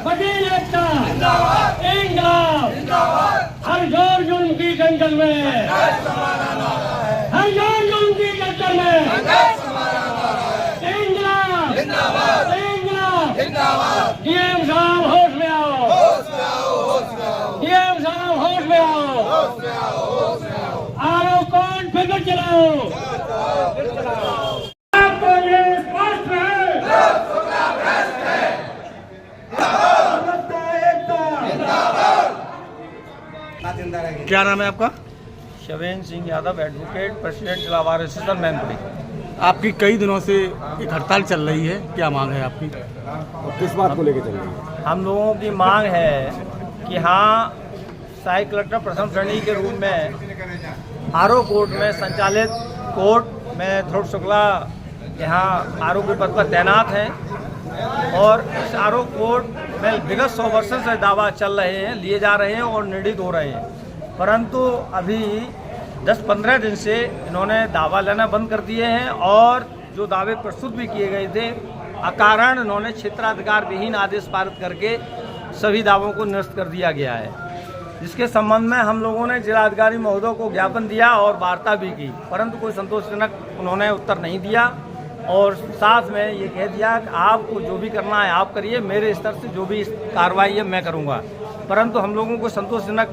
वकील एकता इंकलाब, हर जोर जुल्म की जंगल में, हर जोर जुल्म की जंगल में इंकलाब इंकलाब। डीएम साहब होश में आओ, डीएम साहब होश में आओ, आरोप कौन फिक्र चलाओ। क्या नाम है आपका? शवेन सिंह यादव, एडवोकेट, प्रेसिडेंट जिला बार एसोसिएशन मैनपुरी। आपकी कई दिनों से एक हड़ताल चल रही है, क्या मांग है आपकी? किस बात को लेकर चल रही है? हम लोगों की मांग है कि हाँ, सहायक कलेक्टर प्रथम श्रेणी के रूप में आरओ कोर्ट में संचालित कोर्ट में ध्रुव शुक्ला यहाँ आरओ के पद पर तैनात हैं और इस आरओ कोर्ट में विगत 100 वर्षों से दावा चल रहे हैं, लिए जा रहे हैं और निर्णित हो रहे हैं, परंतु अभी 10-15 दिन से इन्होंने दावा लेना बंद कर दिए हैं और जो दावे प्रस्तुत भी किए गए थे अकारण इन्होंने क्षेत्राधिकार विहीन आदेश पारित करके सभी दावों को निरस्त कर दिया गया है, जिसके संबंध में हम लोगों ने जिलाधिकारी महोदय को ज्ञापन दिया और वार्ता भी की, परंतु कोई संतोषजनक उन्होंने उत्तर नहीं दिया और साथ में ये कह दिया कि आपको जो भी करना है आप करिए, मेरे स्तर से जो भी कार्रवाई है मैं करूँगा। परंतु हम लोगों को संतोषजनक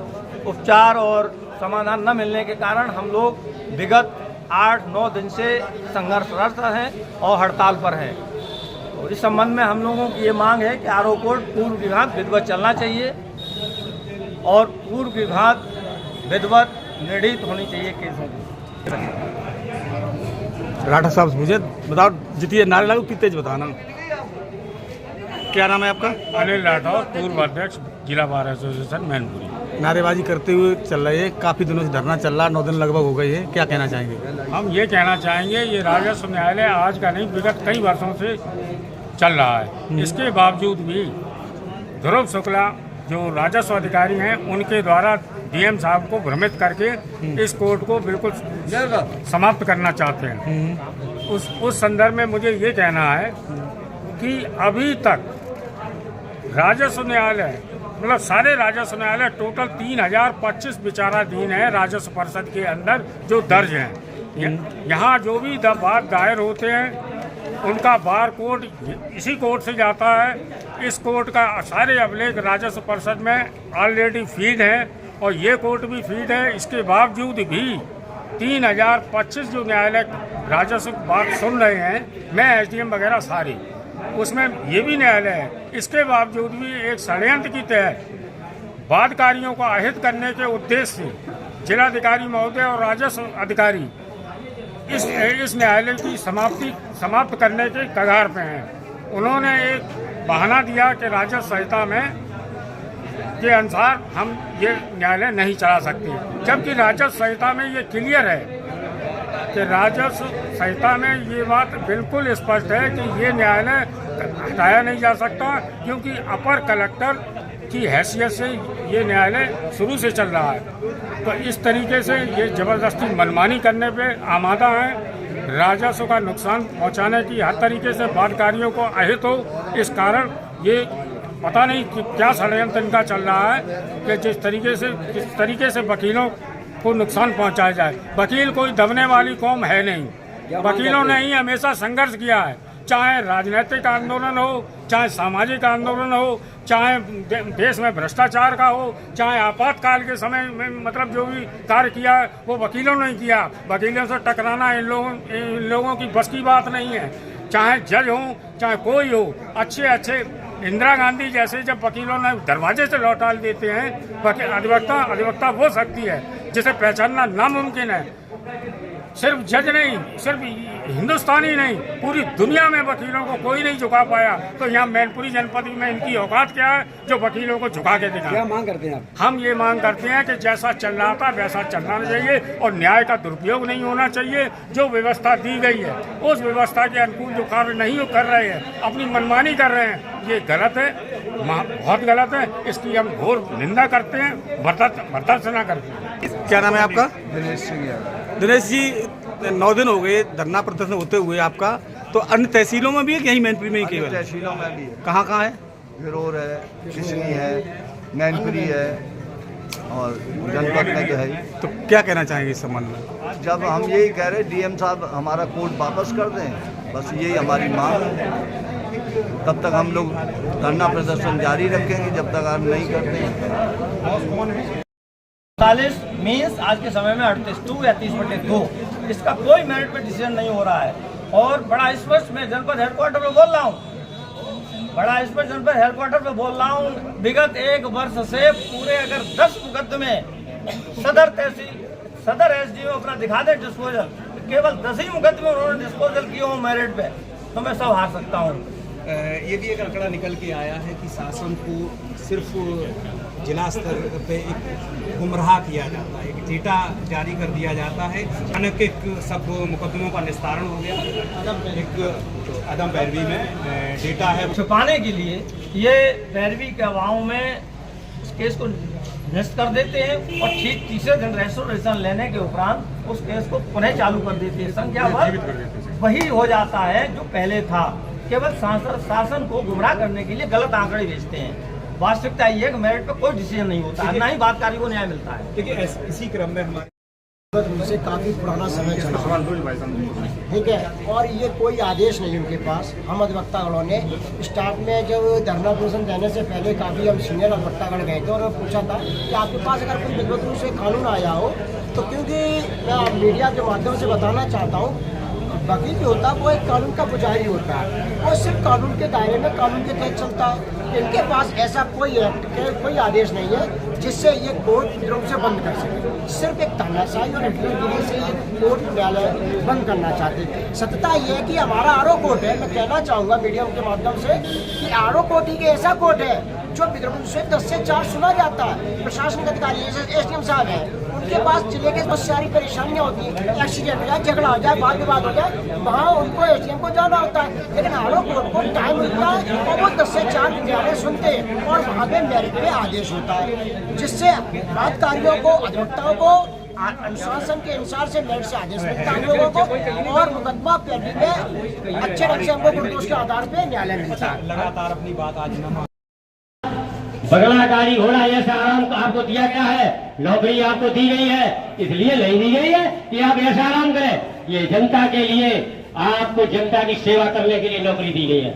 उपचार और समाधान न मिलने के कारण हम लोग विगत 8-9 दिन से संघर्षरत हैं और हड़ताल पर हैं। तो इस संबंध में हम लोगों की ये मांग है कि आरओ कोर्ट पूर्व विभाग विधिवत चलना चाहिए और पूर्व विभाग विधिवत निर्णित होनी चाहिए केसों की। राठा साहब मुझे बताओ, जितने नारे लागू कितने तेज बताना। क्या नाम है आपका? अनिल राठौर, पूर्व अध्यक्ष जिला बार एसोसिएशन मैनपुरी। नारेबाजी करते हुए चल रहे हैं, काफ़ी दिनों से धरना चल रहा, 9 दिन लगभग हो गए हैं, क्या कहना चाहेंगे? हम ये कहना चाहेंगे, ये राजस्व न्यायालय आज का नहीं विगत कई वर्षों से चल रहा है, इसके बावजूद भी ध्रुव शुक्ला जो राजस्व अधिकारी हैं उनके द्वारा डीएम साहब को भ्रमित करके इस कोर्ट को बिल्कुल समाप्त करना चाहते हैं। उस संदर्भ में मुझे ये कहना है कि अभी तक राजस्व न्यायालय मतलब सारे राजस्व न्यायालय टोटल 3025 विचाराधीन है राजस्व परिषद के अंदर जो दर्ज हैं। यहाँ जो भी वाद दायर होते हैं उनका बार कोर्ट इसी कोर्ट से जाता है। इस कोर्ट का सारे अभिलेख राजस्व परिषद में ऑलरेडी फीड है और ये कोर्ट भी फीड है। इसके बावजूद भी 3025 जो न्यायालय राजस्व बात सुन रहे हैं, मैं एसडीएम वगैरह सारे, उसमें ये भी न्यायालय है, इसके बावजूद भी एक षड्यंत्र की तहत वादकारियों को अहित करने के उद्देश्य से जिलाधिकारी महोदय और राजस्व अधिकारी इस न्यायालय की समाप्त करने के कगार पे हैं। उन्होंने एक बहाना दिया कि राजस्व संहिता में के अनुसार हम ये न्यायालय नहीं चला सकते, जबकि राजस्व संहिता में ये क्लियर है कि राजस्व संहिता में ये बात बिल्कुल स्पष्ट है कि ये न्यायालय हटाया नहीं जा सकता, क्योंकि अपर कलेक्टर की हैसियत से ये न्यायालय शुरू से चल रहा है। तो इस तरीके से ये ज़बरदस्ती मनमानी करने पे आमादा है, राजस्व का नुकसान पहुंचाने की हर तरीके से वादकारियों को अहित हो। इस कारण ये पता नहीं कि क्या षड्यंत्र इनका चल रहा है कि जिस तरीके से वकीलों को नुकसान पहुंचाया जाए। वकील कोई दबने वाली कौम है नहीं, वकीलों ने ही हमेशा संघर्ष किया है, चाहे राजनीतिक आंदोलन हो, चाहे सामाजिक आंदोलन हो, चाहे देश में भ्रष्टाचार का हो, चाहे आपातकाल के समय में मतलब जो भी कार्य किया है वो वकीलों ने किया। वकीलों से टकराना इन लोगों की बस की बात नहीं है। चाहे जज हो चाहे कोई हो, अच्छे इंदिरा गांधी जैसे जब वकीलों ने दरवाजे से लौटा देते हैं, अधिवक्ता वो शक्ति है जिसे पहचानना नामुमकिन है। सिर्फ जज नहीं, सिर्फ हिंदुस्तानी नहीं, पूरी दुनिया में वकीलों को कोई नहीं झुका पाया। तो यहाँ मैनपुरी जनपद में इनकी औकात क्या है जो वकीलों को झुका के दिखा। क्या मांग करते हैं आप? हम ये मांग करते हैं कि जैसा चल रहा था वैसा चलना चाहिए और न्याय का दुरुपयोग नहीं होना चाहिए। जो व्यवस्था दी गई है उस व्यवस्था के अनुकूल जो कार्य नहीं कर रहे हैं, अपनी मनमानी कर रहे हैं, ये गलत है, बहुत गलत है। इसकी हम घोर निंदा करते हैं, बर्दाश्त न करते हैं। क्या नाम है आपका? दिनेश सिंह यादव। दिनेश जी, 9 दिन हो गए धरना प्रदर्शन होते हुए आपका, तो अन्य तहसीलों में भी है कि यहीं मैनपुरी में ही केवल? तहसीलों में भी है। कहाँ है? गिरोर है, किशनी है, मैनपुरी है और जनपद में तो है ही। तो क्या कहना चाहेंगे इस संबंध में? जब हम यही कह रहे डीएम साहब हमारा कोर्ट वापस कर दें, बस यही हमारी मांग है। तब तक हम लोग धरना प्रदर्शन जारी रखेंगे जब तक आप नहीं करते हैं। 40 मीन्स आज के समय में 38 या 30/2 इसका कोई मेरिट पे डिसीजन नहीं हो रहा है। और बड़ा स्पष्ट मैं जनपद हेडक्वार्टर पे बोल रहा हूँ, बड़ा स्पष्ट जनपद हेडक्वार्टर पे बोल रहा हूँ, विगत 1 वर्ष से पूरे अगर 10 मुकदमे सदर तहसील सदर एसडीओ अपना दिखा दे डिस्पोजल, केवल 10 ही मुकदमे उन्होंने डिस्पोजल किए हो मेरिट पे, तो मैं सब हार सकता हूँ। ये भी एक आंकड़ा निकल के आया है कि शासन को सिर्फ जिला स्तर पे एक गुमराह किया जाता है, एक डेटा जारी कर दिया जाता है, अचानक एक सब मुकदमों का निस्तारण हो गया, एक अदम पैरवी में डेटा है। छुपाने के लिए ये पैरवी के अभाव में इस केस को निरस्त कर देते हैं और ठीक तीसरे दिन रेस्टोरेशन लेने के उपरांत उस केस को पुनः चालू कर देते हैं। संख्याबल वही हो जाता है जो पहले था, केवल शासन को गुमराह करने के लिए गलत आंकड़े भेजते हैं। वास्तविकता ये है कि मेरिट पे कोई डिसीजन नहीं होता है, ना ही बातकारी को न्याय मिलता है। देखिए इसी क्रम में हमारे उनसे काफ़ी पुराना समय चला, ठीक है, और ये कोई आदेश नहीं उनके पास। हम अधिवक्तागणों ने स्टार्ट में जब धरना प्रदर्शन देने से पहले काफ़ी हम सीनियर अधिवक्तागण गए थे और पूछा था कि आपके पास अगर कोई विधिवत रूप से कानून आया हो तो, क्योंकि मैं मीडिया के माध्यम से बताना चाहता हूँ, वकील जो होता है वो एक कानून का पुजारी होता है, वो सिर्फ कानून के दायरे में कानून के तहत चलता है। इनके पास ऐसा कोई एक्ट कोई आदेश नहीं है जिससे ये कोर्ट विद्रोह से बंद कर सके। सिर्फ एक तानाशाही और हिटलरगिरी से ये कोर्ट न्यायालय बंद करना चाहते हैं। सत्यता ये है कि हमारा आरओ कोर्ट है, मैं कहना चाहूँगा मीडिया के माध्यम से कि आरओ कोर्ट ही के ऐसा कोर्ट है जो विद्रोह से 10 से 4 सुना जाता है। प्रशासनिक अधिकारी एसडीएम साहब हैं, उनके पास जिले के बहुत सारी परेशानियाँ होती हैं, एक्सीडेंट हो जाए, झगड़ा हो जाए, वाद विवाद हो जाए, वहाँ उनको एसडीएम को जाना होता है। लेकिन आरओ कोर्ट को टाइम मिलता है और वो 10 से 4 न्यायालय सुनते हैं और वहाँ पे मेरिट पे आदेश होता है, जिससे बातकारियों को, अधिवक्ताओं को अनुशासन के अनुसार से मेरिट से आदेश मिलता है लोगों को, और मुकदमा पैरवी में अच्छे ढंग से हमको निर्दोष के आधार पर न्यायालय मिलता है। लगातार अपनी बात आज बगला गाड़ी घोड़ा ऐसा आराम आपको दिया गया है, नौकरी आपको दी गई है, इसलिए नहीं दी गई है कि आप ऐसा आराम करें। ये जनता के लिए, आपको जनता की सेवा करने के लिए नौकरी दी गई है,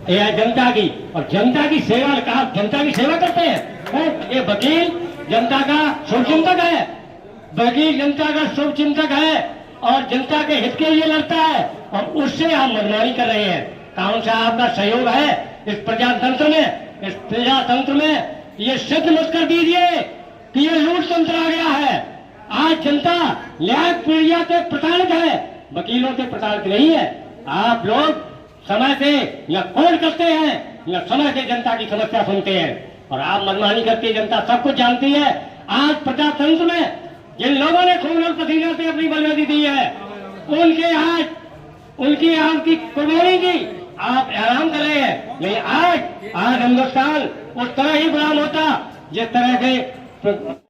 यह जनता की, और जनता की सेवा का आप जनता की सेवा करते हैं। ये वकील जनता का शुभचिंतक है, वकील जनता का शुभचिंतक है और जनता के हित के लिए लड़ता है, और उससे आप मनमानी कर रहे हैं। कानून से आपका सहयोग है इस प्रजातंत्र में, इस प्रजातंत्र में ये सिद्ध मत कर दीजिए कि ये लूट तंत्र आ गया है। आज जनता न्याय प्रक्रिया से प्रताड़ित है, वकीलों से प्रताड़ित नहीं है। आप लोग समय से या कोर्ट करते हैं या समय से जनता की समस्या सुनते हैं, और आप मनमानी करते हैं। जनता सब कुछ जानती है। आज प्रजातंत्र में जिन लोगों ने खून और पसीने से अपनी बलिदानी दी है, उनकी आपकी कुर्बानी की आप आराम कर रहे हैं। नहीं, आज हिंदुस्तान उस तरह ही गुलाम होता जिस तरह से